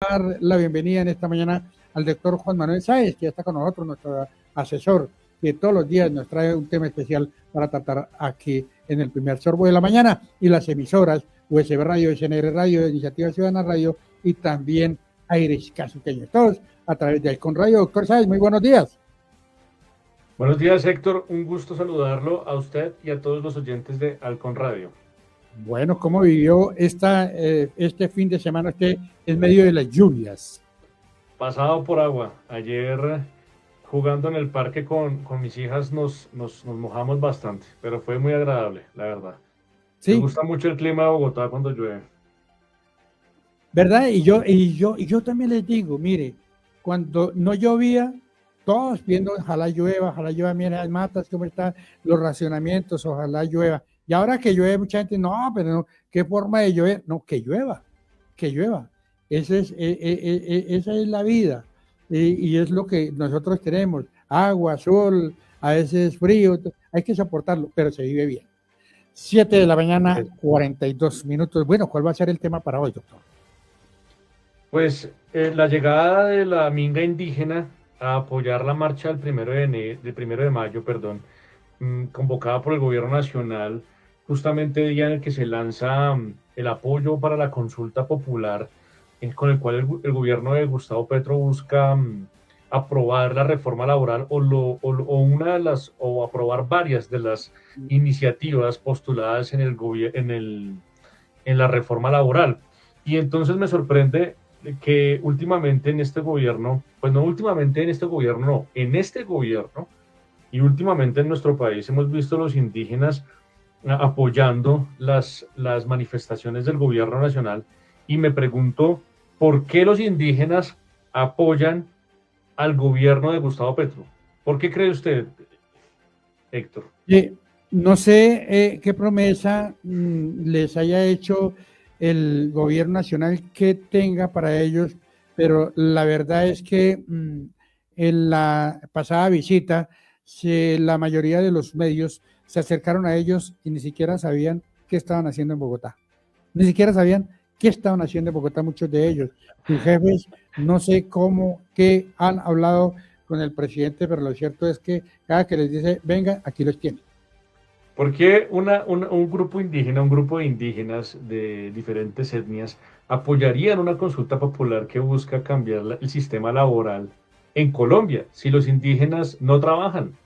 dar la bienvenida en esta mañana al doctor Juan Manuel Sáez, que está con nosotros, nuestro asesor, que todos los días nos trae un tema especial para tratar aquí en el primer sorbo de la mañana, y las emisoras USB Radio, SNR Radio, Iniciativa Ciudadana Radio y también Aires Casuqueños, todos a través de Halcón Radio. Doctor Sáez, muy buenos días. Buenos días, Héctor. Un gusto saludarlo a usted y a todos los oyentes de Halcón Radio. Bueno, ¿cómo vivió este fin de semana en medio de las lluvias? Pasado por agua. Ayer jugando en el parque con mis hijas nos mojamos bastante, pero fue muy agradable, la verdad. Sí. Me gusta mucho el clima de Bogotá cuando llueve. ¿Verdad? Y yo también les digo, mire, cuando no llovía, todos viendo, ojalá llueva, miren las matas, cómo están los racionamientos, ojalá llueva. Y ahora que llueve, mucha gente, no, pero no, ¿qué forma de llover? No, que llueva. Esa es la vida. Y es lo que nosotros tenemos. Agua, sol, a veces frío, hay que soportarlo, pero se vive bien. 7 de la mañana, 42 minutos. Bueno, ¿cuál va a ser el tema para hoy, doctor? Pues la llegada de la minga indígena a apoyar la marcha del 1 de mayo, convocada por el gobierno nacional, justamente día en el que se lanza el apoyo para la consulta popular, con el cual el gobierno de Gustavo Petro busca aprobar la reforma laboral o aprobar varias de las iniciativas postuladas en la reforma laboral. Y entonces me sorprende que últimamente en este gobierno, en este gobierno y últimamente en nuestro país hemos visto a los indígenas apoyando las manifestaciones del gobierno nacional, y me pregunto por qué los indígenas apoyan al gobierno de Gustavo Petro. ¿Por qué cree usted, Héctor? No sé qué promesa les haya hecho el gobierno nacional que tenga para ellos, pero la verdad es que en la pasada visita la mayoría de los medios se acercaron a ellos y ni siquiera sabían qué estaban haciendo en Bogotá. Ni siquiera sabían qué estaban haciendo en Bogotá muchos de ellos. Sus jefes, no sé qué han hablado con el presidente, pero lo cierto es que cada que les dice, venga, aquí los tienen. ¿Por qué un grupo indígena, un grupo de indígenas de diferentes etnias apoyarían una consulta popular que busca cambiar el sistema laboral en Colombia si los indígenas no trabajan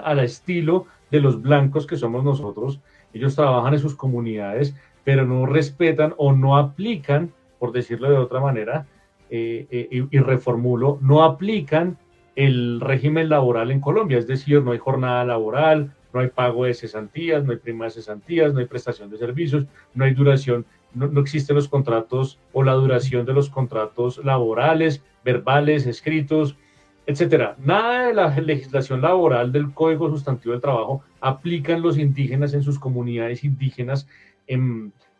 al estilo de los blancos que somos nosotros? Ellos trabajan en sus comunidades, pero no respetan o no aplican, por decirlo de otra manera, y reformulo, no aplican el régimen laboral en Colombia, es decir, no hay jornada laboral, no hay pago de cesantías, no hay prima de cesantías, no hay prestación de servicios, no hay duración, no existen los contratos o la duración de los contratos laborales, verbales, escritos, etcétera. Nada de la legislación laboral del Código Sustantivo del Trabajo aplican los indígenas en sus comunidades indígenas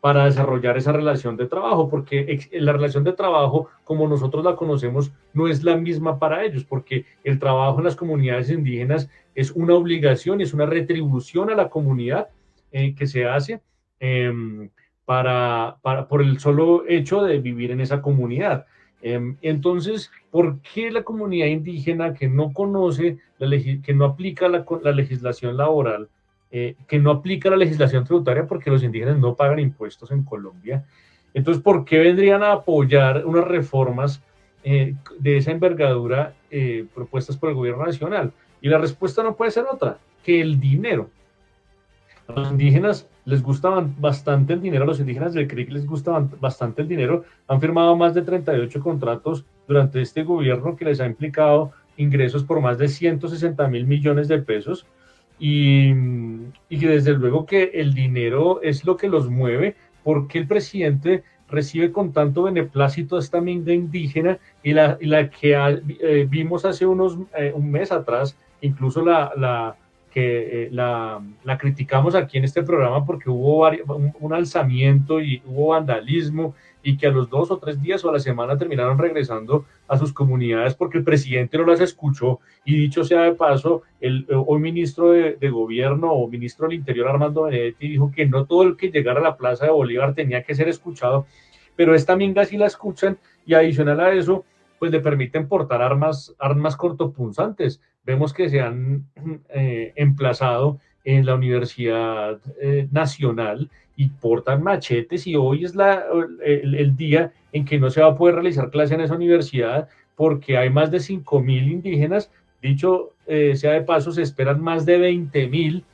para desarrollar esa relación de trabajo, porque la relación de trabajo, como nosotros la conocemos, no es la misma para ellos, porque el trabajo en las comunidades indígenas es una obligación, es una retribución a la comunidad que se hace por el solo hecho de vivir en esa comunidad. Entonces, ¿por qué la comunidad indígena que no conoce, que no aplica la legislación laboral, que no aplica la legislación tributaria, porque los indígenas no pagan impuestos en Colombia? Entonces, ¿por qué vendrían a apoyar unas reformas de esa envergadura propuestas por el gobierno nacional? Y la respuesta no puede ser otra que el dinero. A los indígenas les gusta bastante el dinero, a los indígenas del CRIC les gusta bastante el dinero. Han firmado más de 38 contratos durante este gobierno que les ha implicado ingresos por más de 160.000 millones de pesos. Y que desde luego que el dinero es lo que los mueve, porque el presidente recibe con tanto beneplácito a esta minga indígena y la que vimos hace un mes atrás, incluso la criticamos aquí en este programa porque hubo un alzamiento y hubo vandalismo, y que a los 2 o 3 días o a la semana terminaron regresando a sus comunidades porque el presidente no las escuchó. Y dicho sea de paso, hoy ministro de Gobierno o ministro del Interior, Armando Benedetti, dijo que no todo el que llegara a la Plaza de Bolívar tenía que ser escuchado. pero esta minga sí la escuchan y adicional a eso, pues le permiten portar armas cortopunzantes. Vemos que se han emplazado en la Universidad Nacional y portan machetes y hoy es el día en que no se va a poder realizar clase en esa universidad porque hay más de 5.000 indígenas. Dicho sea de paso, se esperan más de 20.000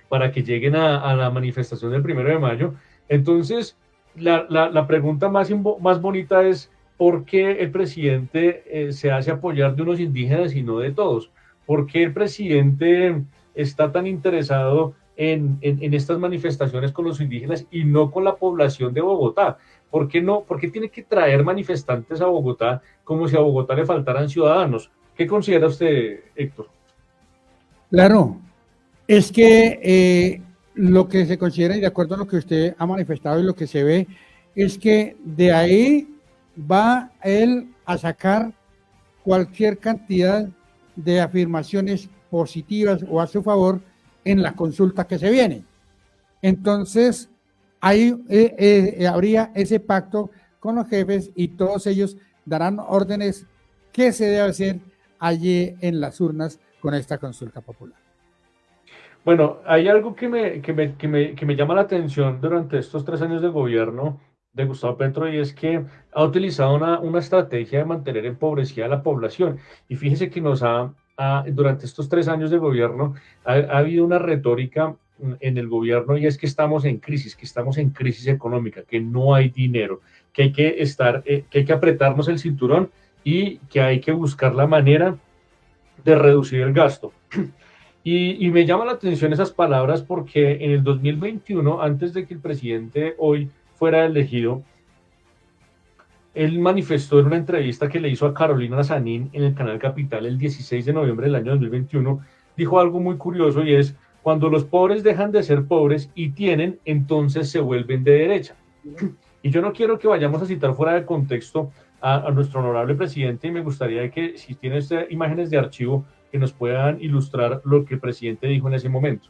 para que lleguen a la manifestación del 1 de mayo. Entonces, la pregunta más bonita es ¿por qué el presidente se hace apoyar de unos indígenas y no de todos? ¿Por qué el presidente está tan interesado en estas manifestaciones con los indígenas y no con la población de Bogotá? ¿Por qué no? ¿Por qué tiene que traer manifestantes a Bogotá como si a Bogotá le faltaran ciudadanos? ¿Qué considera usted, Héctor? Claro, es que lo que se considera, y de acuerdo a lo que usted ha manifestado y lo que se ve, es que de ahí va él a sacar cualquier cantidad de afirmaciones positivas o a su favor en la consulta que se viene. Entonces, ahí habría ese pacto con los jefes y todos ellos darán órdenes que se debe hacer allí en las urnas con esta consulta popular. Bueno, hay algo que me llama la atención durante estos 3 años de gobierno de Gustavo Petro y es que ha utilizado una estrategia de mantener empobrecida a la población. Y fíjese que durante estos 3 años de gobierno ha habido una retórica en el gobierno y es que estamos en crisis económica, que no hay dinero, que hay que apretarnos el cinturón y que hay que buscar la manera de reducir el gasto. Y me llama la atención esas palabras porque en el 2021, antes de que el presidente hoy fuera elegido, él manifestó en una entrevista que le hizo a Carolina Sanín en el canal Capital el 16 de noviembre del año 2021, dijo algo muy curioso y es, cuando los pobres dejan de ser pobres y tienen, entonces se vuelven de derecha. Y yo no quiero que vayamos a citar fuera de contexto a nuestro honorable presidente y me gustaría que si tiene imágenes de archivo que nos puedan ilustrar lo que el presidente dijo en ese momento.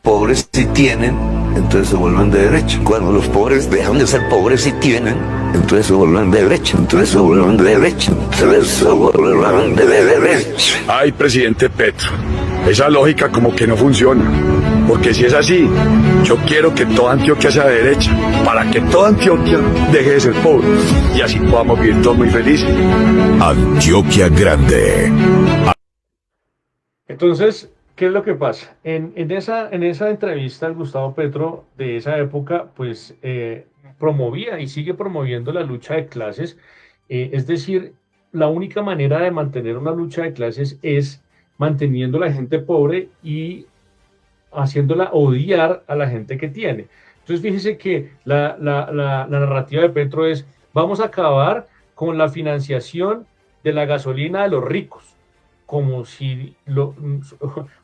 Pobres si tienen, entonces se vuelven de derecha. Cuando los pobres dejan de ser pobres y tienen, entonces se vuelven de derecha. Entonces se vuelven de derecha. Se vuelven de derecha. Ay, presidente Petro, esa lógica como que no funciona. Porque si es así, yo quiero que toda Antioquia sea de derecha, para que toda Antioquia deje de ser pobre. Y así podamos vivir todos muy felices. Antioquia Grande. Entonces, ¿qué es lo que pasa? En esa entrevista, el Gustavo Petro de esa época, pues promovía y sigue promoviendo la lucha de clases. Es decir, la única manera de mantener una lucha de clases es manteniendo a la gente pobre y haciéndola odiar a la gente que tiene. Entonces, fíjese que la narrativa de Petro es, vamos a acabar con la financiación de la gasolina de los ricos, como si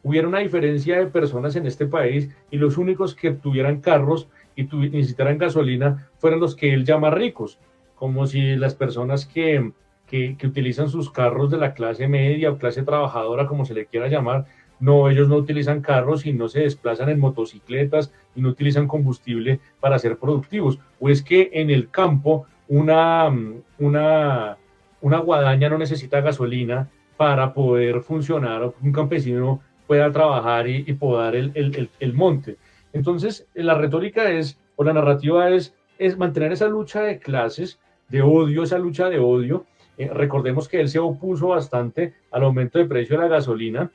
hubiera una diferencia de personas en este país y los únicos que tuvieran carros y necesitaran gasolina fueran los que él llama ricos, como si las personas que utilizan sus carros de la clase media o clase trabajadora, como se le quiera llamar, no, ellos no utilizan carros y no se desplazan en motocicletas y no utilizan combustible para ser productivos. O es que en el campo una guadaña no necesita gasolina para poder funcionar, o un campesino pueda trabajar y podar el monte. Entonces, la retórica o la narrativa es mantener esa lucha de clases, de odio, esa lucha de odio. Recordemos que él se opuso bastante al aumento de precio de la gasolina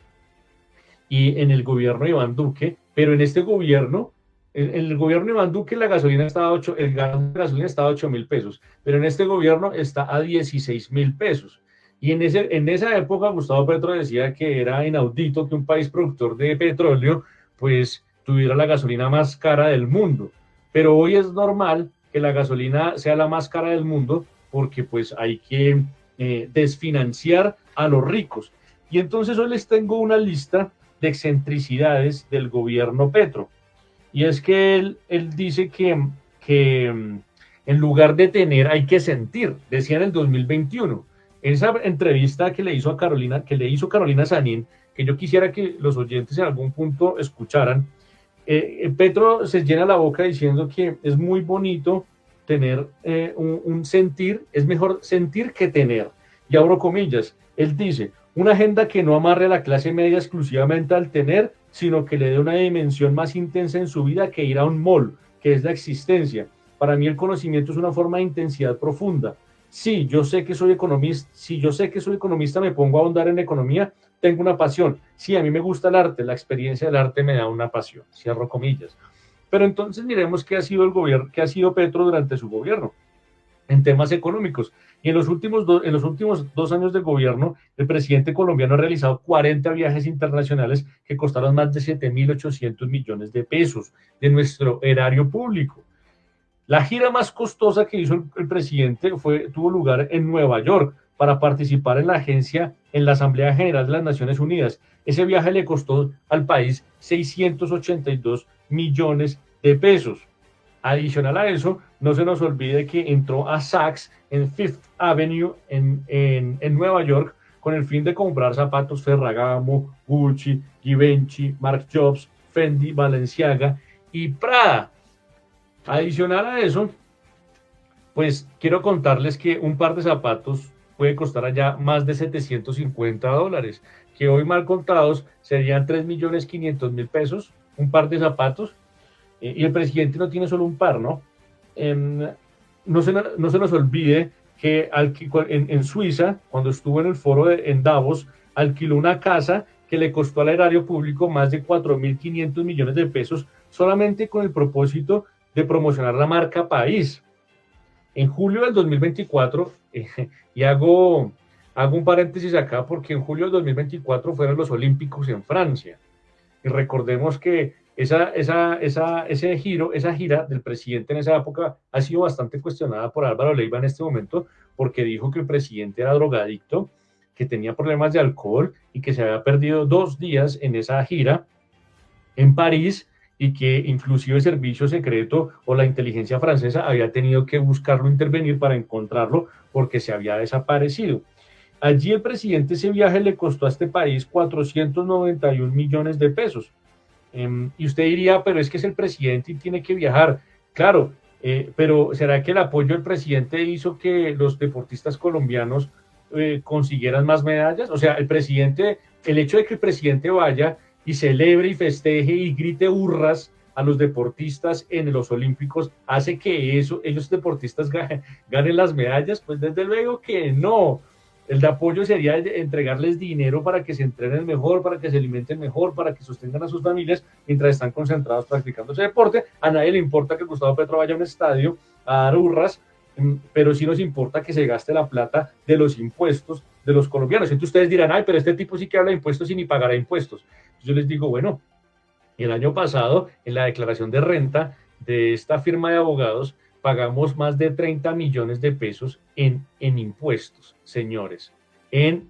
y en el gobierno de Iván Duque, pero en este gobierno, en el gobierno de Iván Duque, el gas de gasolina estaba a 8.000 pesos, pero en este gobierno está a 16.000 pesos. Y en esa época Gustavo Petro decía que era inaudito que un país productor de petróleo pues tuviera la gasolina más cara del mundo. Pero hoy es normal que la gasolina sea la más cara del mundo porque pues hay que desfinanciar a los ricos. Y entonces hoy les tengo una lista de excentricidades del gobierno Petro. Y es que él dice que en lugar de tener hay que sentir, decía en el 2021. En esa entrevista que le hizo Carolina Sanín, que yo quisiera que los oyentes en algún punto escucharan, Petro se llena la boca diciendo que es muy bonito tener un sentir, es mejor sentir que tener. Y abro comillas, él dice, una agenda que no amarre a la clase media exclusivamente al tener, sino que le dé una dimensión más intensa en su vida que ir a un mall, que es la existencia. Para mí el conocimiento es una forma de intensidad profunda. Sí, yo sé que soy economista, si yo sé que soy economista, me pongo a ahondar en economía, tengo una pasión. Sí, a mí me gusta el arte, la experiencia del arte me da una pasión, cierro comillas. Pero entonces miremos qué ha sido el gobierno, qué ha sido Petro durante su gobierno en temas económicos. Y en los últimos 2 años de gobierno, el presidente colombiano ha realizado 40 viajes internacionales que costaron más de 7.800 millones de pesos de nuestro erario público. La gira más costosa que hizo el presidente tuvo lugar en Nueva York para participar en la Asamblea General de las Naciones Unidas. Ese viaje le costó al país 682 millones de pesos. Adicional a eso, no se nos olvide que entró a Saks en Fifth Avenue en Nueva York con el fin de comprar zapatos Ferragamo, Gucci, Givenchy, Marc Jacobs, Fendi, Balenciaga y Prada. Adicional a eso, pues quiero contarles que un par de zapatos puede costar allá más de $750, que hoy mal contados serían 3.500.000 pesos, un par de zapatos, y el presidente no tiene solo un par, ¿no? No se nos olvide que en Suiza, cuando estuvo en el foro en Davos, alquiló una casa que le costó al erario público más de 4.500 millones de pesos, solamente con el propósito de promocionar la marca país. En julio del 2024, y hago un paréntesis acá, porque en julio del 2024 fueron los Olímpicos en Francia. Y recordemos que esa gira del presidente en esa época ha sido bastante cuestionada por Álvaro Leiva en este momento, porque dijo que el presidente era drogadicto, que tenía problemas de alcohol y que se había perdido 2 días en esa gira en París, y que inclusive el servicio secreto o la inteligencia francesa había tenido que buscarlo, intervenir para encontrarlo porque se había desaparecido. Allí el presidente, ese viaje le costó a este país 491 millones de pesos. Y usted diría, pero es que es el presidente y tiene que viajar. Claro, pero ¿será que el apoyo del presidente hizo que los deportistas colombianos consiguieran más medallas? O sea, el hecho de que el presidente vaya y celebre y festeje y grite hurras a los deportistas en los Olímpicos, ¿hace que ellos deportistas ganen las medallas? Pues desde luego que no. El de apoyo sería entregarles dinero para que se entrenen mejor, para que se alimenten mejor, para que sostengan a sus familias mientras están concentrados practicando ese deporte. A nadie le importa que Gustavo Petro vaya a un estadio a dar hurras, pero sí nos importa que se gaste la plata de los impuestos de los colombianos. Entonces ustedes dirán, ay, pero este tipo sí que habla de impuestos y ni pagará impuestos. Yo les digo, bueno, el año pasado, en la declaración de renta de esta firma de abogados, pagamos más de 30 millones de pesos en impuestos, señores, en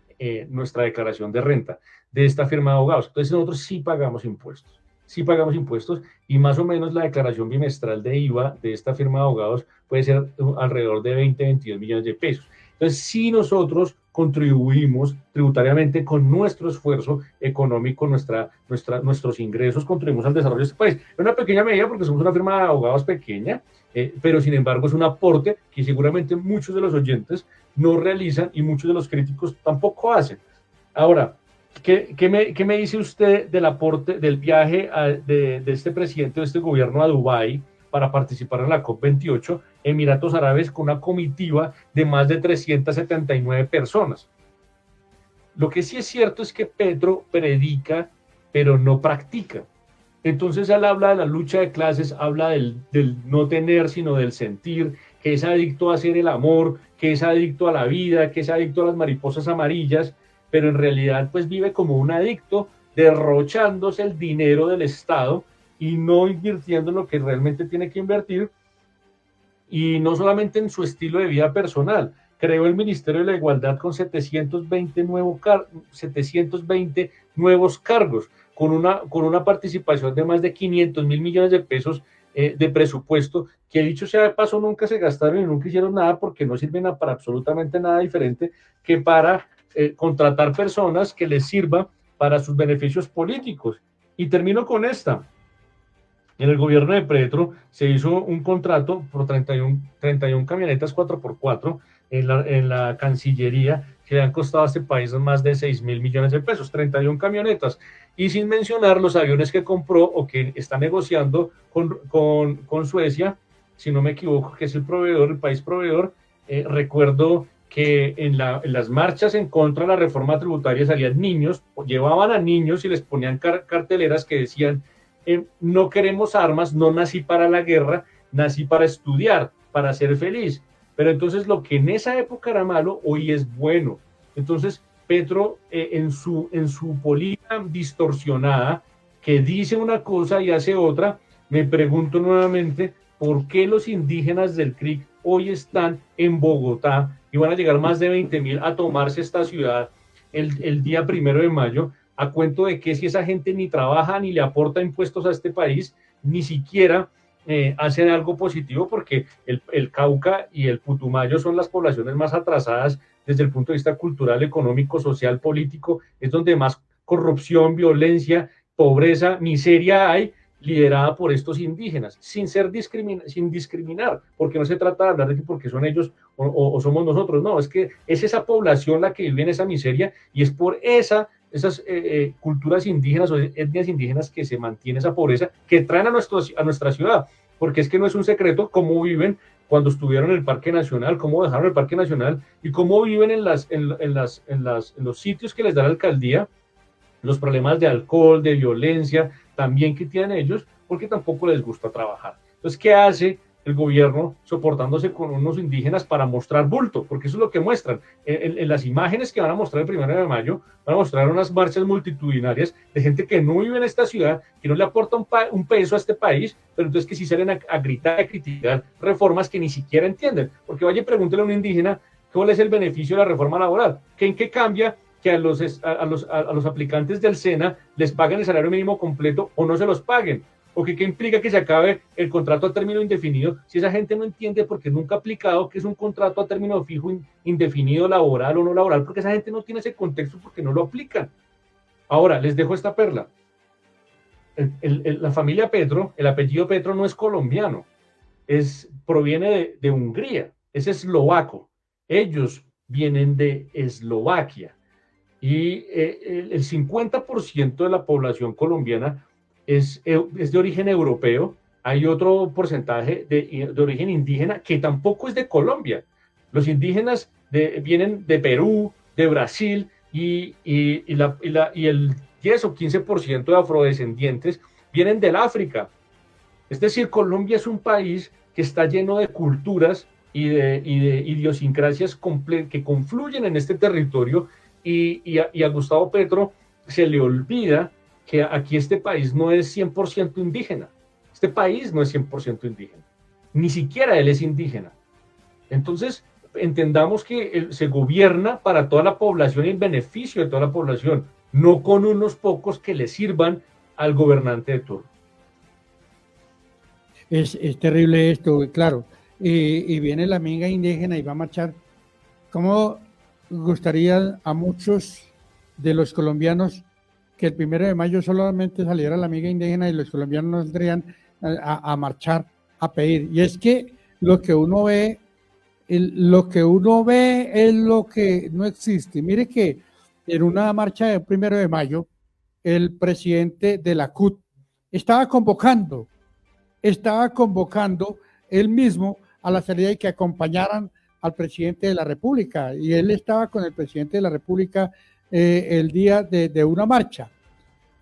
nuestra declaración de renta de esta firma de abogados. Entonces nosotros sí pagamos impuestos, y más o menos la declaración bimestral de IVA de esta firma de abogados puede ser alrededor de 22 millones de pesos. Entonces, si nosotros contribuimos tributariamente con nuestro esfuerzo económico, nuestros ingresos, contribuimos al desarrollo de este país. Es una pequeña medida porque somos una firma de abogados pequeña, pero sin embargo es un aporte que seguramente muchos de los oyentes no realizan y muchos de los críticos tampoco hacen. Ahora, ¿qué me dice usted del aporte, del viaje de este presidente de este gobierno a Dubái para participar en la COP28, Emiratos Árabes, con una comitiva de más de 379 personas? Lo que sí es cierto es que Petro predica, pero no practica. Entonces él habla de la lucha de clases, habla del no tener, sino del sentir, que es adicto a hacer el amor, que es adicto a la vida, que es adicto a las mariposas amarillas, pero en realidad pues vive como un adicto, derrochándose el dinero del Estado y no invirtiendo en lo que realmente tiene que invertir, y no solamente en su estilo de vida personal. Creó el Ministerio de la Igualdad con 720 nuevos cargos, con una participación de más de 500.000 millones de pesos de presupuesto, que dicho sea de paso nunca se gastaron y nunca hicieron nada, porque no sirven para absolutamente nada diferente que para contratar personas que les sirva para sus beneficios políticos. Y termino con esta. En el gobierno de Petro se hizo un contrato por 31 camionetas 4x4 en la Cancillería, que le han costado a este país más de 6.000 millones de pesos, 31 camionetas, y sin mencionar los aviones que compró o que está negociando con Suecia, si no me equivoco, que es el proveedor, el país proveedor. Recuerdo que en las marchas en contra de la reforma tributaria salían niños, llevaban a niños y les ponían carteleras que decían: no queremos armas, no nací para la guerra, nací para estudiar, para ser feliz. Pero entonces lo que en esa época era malo, hoy es bueno. Entonces Petro, en su política distorsionada, que dice una cosa y hace otra, me pregunto nuevamente, ¿por qué los indígenas del CRIC hoy están en Bogotá y van a llegar más de 20.000 a tomarse esta ciudad el día 1 de mayo? ¿A cuento de que si esa gente ni trabaja ni le aporta impuestos a este país, ni siquiera hacen algo positivo? Porque el Cauca y el Putumayo son las poblaciones más atrasadas desde el punto de vista cultural, económico, social, político. Es donde más corrupción, violencia, pobreza, miseria hay, liderada por estos indígenas, sin discriminar, porque no se trata de hablar de que porque son ellos o somos nosotros, no, es que es esa población la que vive en esa miseria, y es por esas culturas indígenas o etnias indígenas que se mantiene esa pobreza, que traen a nuestra ciudad, porque es que no es un secreto cómo viven cuando estuvieron en el Parque Nacional, cómo dejaron el Parque Nacional y cómo viven en los sitios que les da la alcaldía, los problemas de alcohol, de violencia, también que tienen ellos, porque tampoco les gusta trabajar. Entonces, ¿qué hace el gobierno soportándose con unos indígenas para mostrar bulto? Porque eso es lo que muestran. En las imágenes que van a mostrar el 1 de mayo, van a mostrar unas marchas multitudinarias de gente que no vive en esta ciudad, que no le aporta un peso a este país, pero entonces que sí salen a gritar, a criticar reformas que ni siquiera entienden. Porque vaya y pregúntele a un indígena cuál es el beneficio de la reforma laboral, ¿en qué cambia que a los aplicantes del SENA les paguen el salario mínimo completo o no se los paguen? ¿O qué implica que se acabe el contrato a término indefinido si esa gente no entiende, porque nunca ha aplicado, que es un contrato a término fijo, indefinido, laboral o no laboral? Porque esa gente no tiene ese contexto, porque no lo aplican. Ahora, les dejo esta perla. La familia Petro, el apellido Petro no es colombiano, proviene de Hungría, es eslovaco. Ellos vienen de Eslovaquia. Y el 50% de la población colombiana es de origen europeo. Hay otro porcentaje de origen indígena que tampoco es de Colombia. Los indígenas vienen de Perú, de Brasil, y el 10 o 15% de afrodescendientes vienen del África. Es decir, Colombia es un país que está lleno de culturas y de idiosincrasias que confluyen en este territorio. Y a Gustavo Petro se le olvida que aquí este país no es 100% indígena. Este país no es 100% indígena. Ni siquiera él es indígena. Entonces, entendamos que se gobierna para toda la población y en beneficio de toda la población, no con unos pocos que le sirvan al gobernante de turno. Es terrible esto, claro. Y viene la minga indígena y va a marchar. ¿Cómo gustaría a muchos de los colombianos que el 1 de mayo solamente saliera la amiga indígena y los colombianos no saldrían a marchar, a pedir? Y es que lo que uno ve es lo que no existe. Mire que en una marcha del 1 de mayo, el presidente de la CUT estaba convocando él mismo a la salida y que acompañaran al presidente de la República, y él estaba con el presidente de la República el día de una marcha,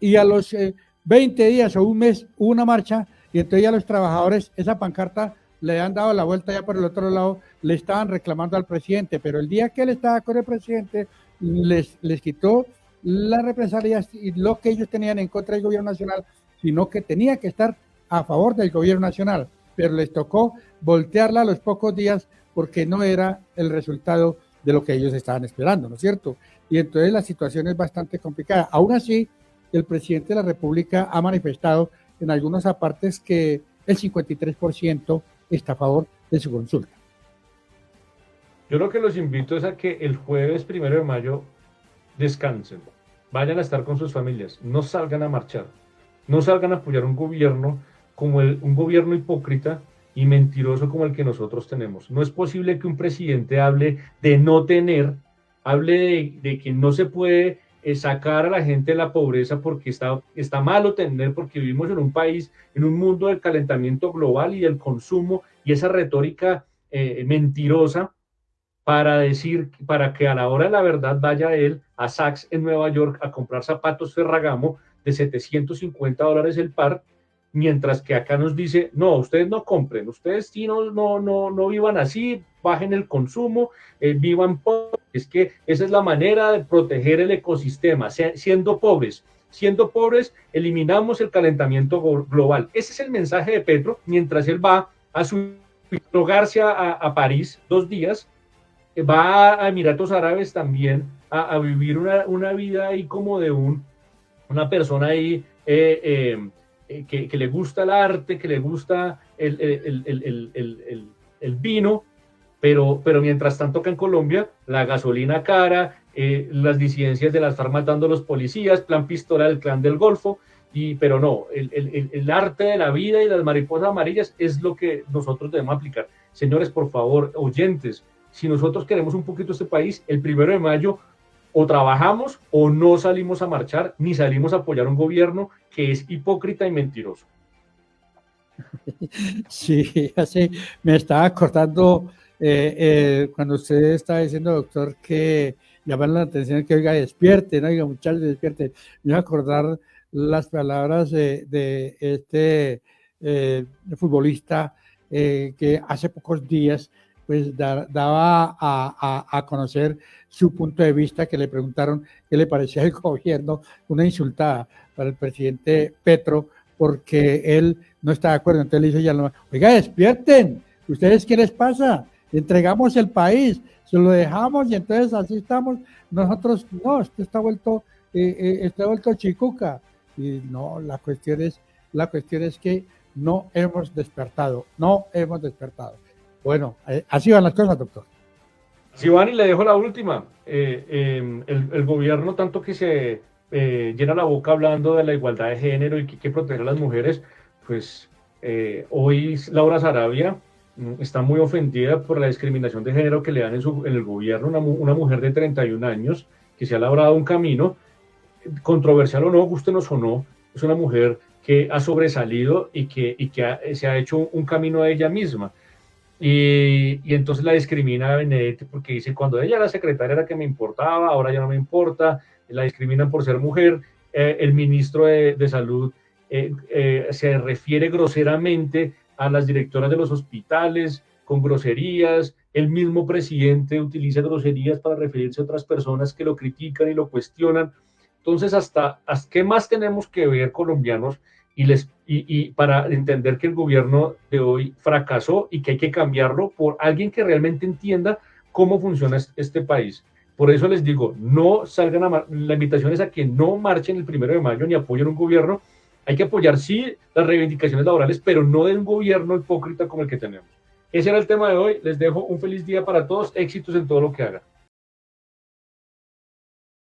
y a los 20 días o un mes hubo una marcha, y entonces ya los trabajadores esa pancarta le han dado la vuelta ya por el otro lado, le estaban reclamando al presidente, pero el día que él estaba con el presidente les quitó las represalias y lo que ellos tenían en contra del gobierno nacional, sino que tenía que estar a favor del gobierno nacional, pero les tocó voltearla a los pocos días porque no era el resultado de lo que ellos estaban esperando, ¿no es cierto? Y entonces la situación es bastante complicada. Aún así, el presidente de la República ha manifestado en algunos apartes que el 53% está a favor de su consulta. Yo lo que los invito es a que el jueves 1 de mayo descansen, vayan a estar con sus familias, no salgan a marchar, no salgan a apoyar un gobierno como un gobierno hipócrita y mentiroso como el que nosotros tenemos. No es posible que un presidente hable de no tener, hable de que no se puede sacar a la gente de la pobreza porque está malo tener, porque vivimos en un país, en un mundo del calentamiento global y del consumo, y esa retórica mentirosa para decir, para que a la hora de la verdad vaya él a Saks en Nueva York a comprar zapatos Ferragamo de $750 el par, mientras que acá nos dice, no, ustedes no compren, ustedes sí no vivan así, bajen el consumo, vivan pobres. Es que esa es la manera de proteger el ecosistema, siendo pobres. Siendo pobres, eliminamos el calentamiento global. Ese es el mensaje de Petro, mientras él va a su drogarse a París 2 días, va a Emiratos Árabes también a vivir una vida ahí como de una persona ahí que le gusta el arte, que le gusta el vino, pero mientras tanto acá en Colombia, la gasolina cara, las disidencias de las FARC matando a los policías, plan pistola del clan del Golfo, pero no, el arte de la vida y las mariposas amarillas es lo que nosotros debemos aplicar. Señores, por favor, oyentes, si nosotros queremos un poquito este país, el 1 de mayo o trabajamos o no salimos a marchar, ni salimos a apoyar a un gobierno que es hipócrita y mentiroso. Sí, así me estaba acordando cuando usted estaba diciendo, doctor, que llaman la atención que, oiga, despierte, ¿no? Oiga, muchachos, despierte. Me iba a acordar las palabras de este futbolista que hace pocos días pues daba a conocer su punto de vista, que le preguntaron qué le parecía el gobierno, una insultada para el presidente Petro, porque él no está de acuerdo. Entonces le dice ya, oiga, despierten, ¿ustedes qué les pasa? Entregamos el país, se lo dejamos y entonces así estamos. Nosotros, no, esto está vuelto chicuca. Y no, la cuestión es que no hemos despertado. Bueno, así van las cosas, doctor. Sí, van, y le dejo la última. El gobierno, tanto que se llena la boca hablando de la igualdad de género y que hay que proteger a las mujeres, pues hoy Laura Sarabia está muy ofendida por la discriminación de género que le dan en el gobierno, una mujer de 31 años que se ha labrado un camino, controversial o no, gústenos o no, es una mujer que ha sobresalido y que se ha hecho un camino a ella misma. Y entonces la discrimina a Benedetti porque dice, cuando ella era secretaria era que me importaba, ahora ya no me importa, la discriminan por ser mujer. El ministro de Salud se refiere groseramente a las directoras de los hospitales con groserías, el mismo presidente utiliza groserías para referirse a otras personas que lo critican y lo cuestionan. Entonces, ¿hasta qué más tenemos que ver, colombianos, y para entender que el gobierno de hoy fracasó y que hay que cambiarlo por alguien que realmente entienda cómo funciona este país? Por eso les digo, no salgan la invitación es a que no marchen el 1 de mayo ni apoyen un gobierno. Hay que apoyar, sí, las reivindicaciones laborales, pero no de un gobierno hipócrita como el que tenemos. Ese era el tema de hoy. Les dejo un feliz día para todos, éxitos en todo lo que hagan.